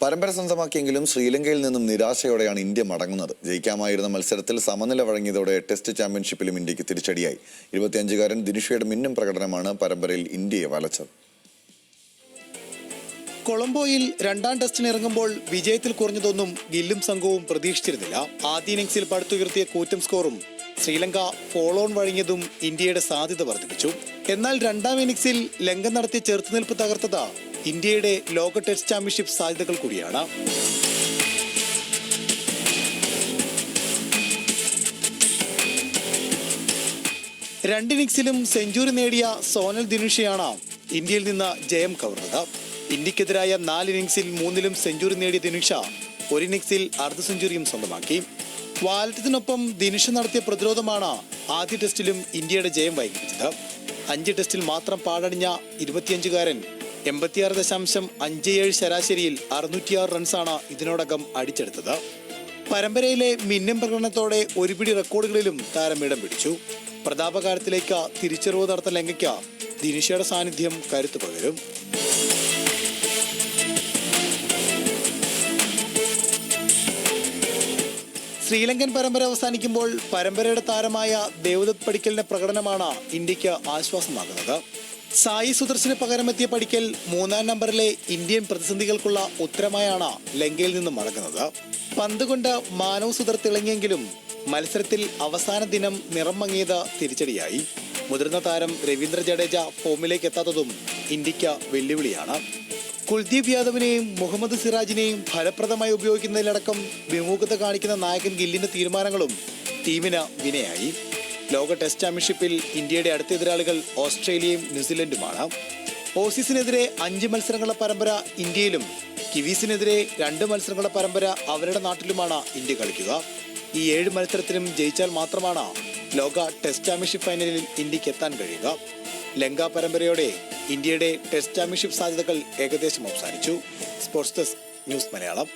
പരമ്പര സ്വന്തമാക്കിയെങ്കിലും ശ്രീലങ്കയിൽ നിന്നും നിരാശയോടെയാണ് ഇന്ത്യ മടങ്ങുന്നത്. ജയിക്കാമായിരുന്ന മത്സരത്തിൽ സമനില വഴങ്ങിയതോടെ ടെസ്റ്റ് ചാമ്പ്യൻഷിപ്പിലും ഇന്ത്യക്ക് തിരിച്ചടിയായി. 25-കാരൻ ദിനുഷയുടെ മിന്നും പ്രകടനമാണ് പരമ്പരയിൽ ഇന്ത്യയെ വലച്ചത്. കൊളംബോയിൽ രണ്ടാം ടെസ്റ്റിന് ഇറങ്ങുമ്പോൾ വിജയത്തിൽ കുറഞ്ഞതൊന്നും ഗില്ലും സംഘവും പ്രതീക്ഷിച്ചിരുന്നില്ല. ആദ്യ ഇന്നിംഗ്സിൽ പടുത്തുയർത്തിയ കൂറ്റൻ സ്കോറും ശ്രീലങ്ക ഫോളോ ഓൺ വഴങ്ങിയതും ഇന്ത്യയുടെ സാധ്യത വർദ്ധിപ്പിച്ചു. എന്നാൽ രണ്ടാം ഇന്നിംഗ്സിൽ ലങ്ക നടത്തിയ ചെറുത്തുനിൽപ്പ് തകർത്തത് ഇന്ത്യയുടെ ലോക ടെസ്റ്റ് ചാമ്പ്യൻഷിപ്പ് സാധ്യതകൾ കൂടിയാണ്. രണ്ട് ഇന്നിംഗ്സിലും സെഞ്ചുറി നേടിയ സോനൽ ദിനുഷയാണ് ഇന്ത്യയിൽ നിന്ന് ജയം കവർന്നത്. ഇന്ത്യക്കെതിരായ 4 ഇന്നിംഗ്സിൽ 3-ലും സെഞ്ചുറി നേടിയ ദിനുഷ ഒരു ഇന്നിംഗ്സിൽ അർദ്ധ സെഞ്ചുറിയും സ്വന്തമാക്കി. വാലറ്റത്തിനൊപ്പം ദിനുഷ നടത്തിയ പ്രതിരോധമാണ് ആദ്യ ടെസ്റ്റിലും ഇന്ത്യയുടെ ജയം വൈകിപ്പിച്ചത്. 5 ടെസ്റ്റിൽ മാത്രം പാടണിഞ്ഞ 25-കാരൻ 86.57 ശരാശരിയിൽ 606 റൺസാണ് ഇതിനോടകം അടിച്ചെടുത്തത്. പരമ്പരയിലെ മിന്നും പ്രകടനത്തോടെ ഒരുപിടി റെക്കോർഡുകളിലും താരം ഇടം പിടിച്ചു. പ്രതാപകാലത്തിലേക്ക് തിരിച്ചറിവ് നടത്തുന്ന ലങ്കയ്ക്ക് ദിനുഷയുടെ സാന്നിധ്യം കരുത്തു പകരും. ശ്രീലങ്കൻ പരമ്പര അവസാനിക്കുമ്പോൾ പരമ്പരയുടെ താരമായ ദേവദത്ത് പടിക്കലിന്റെ പ്രകടനമാണ് ഇന്ത്യക്ക് ആശ്വാസമാകുന്നത്. സായി സുദർശന് പകരമെത്തിയ പടിക്കൽ 3-ാം നമ്പറിലെ ഇന്ത്യൻ പ്രതിസന്ധികൾക്കുള്ള ഉത്തരമായാണ് ലങ്കയിൽ നിന്നും മടങ്ങുന്നത്. പന്ത് കൊണ്ട് മാനവ് സുദർ തിളങ്ങിയെങ്കിലും മത്സരത്തിൽ അവസാന ദിനം നിറം മങ്ങിയത് തിരിച്ചടിയായി. മുതിർന്ന താരം രവീന്ദ്ര ജഡേജ ഫോമിലേക്ക് എത്താത്തതും ഇന്ത്യക്ക് വെല്ലുവിളിയാണ്. കുൽദീപ് യാദവിനെയും മുഹമ്മദ് സിറാജിനെയും ഫലപ്രദമായി ഉപയോഗിക്കുന്നതിലടക്കം വിമുഖത കാണിക്കുന്ന നായകൻ ഗില്ലിന്റെ തീരുമാനങ്ങളും ടീമിന് വിനയായി. ലോക ടെസ്റ്റ് ചാമ്പ്യൻഷിപ്പിൽ ഇന്ത്യയുടെ അടുത്ത എതിരാളികൾ ഓസ്ട്രേലിയയും ന്യൂസിലൻഡുമാണ്. ഓസീസിനെതിരെ 5 മത്സരങ്ങളുടെ പരമ്പര ഇന്ത്യയിലും കിവീസിനെതിരെ 2 മത്സരങ്ങളുടെ പരമ്പര അവരുടെ നാട്ടിലുമാണ് ഇന്ത്യ കളിക്കുക. ഈ 7 മത്സരത്തിലും ജയിച്ചാൽ മാത്രമാണ് ലോക ടെസ്റ്റ് ചാമ്പ്യൻഷിപ്പ് ഫൈനലിൽ ഇന്ത്യക്ക് എത്താൻ കഴിയുക. ലങ്ക പരമ്പരയോടെ ഇന്ത്യയുടെ ടെസ്റ്റ് ചാമ്പ്യൻഷിപ്പ് സാധ്യതകൾ ഏകദേശം അവസാനിച്ചു. Sports desk, news Malayalam.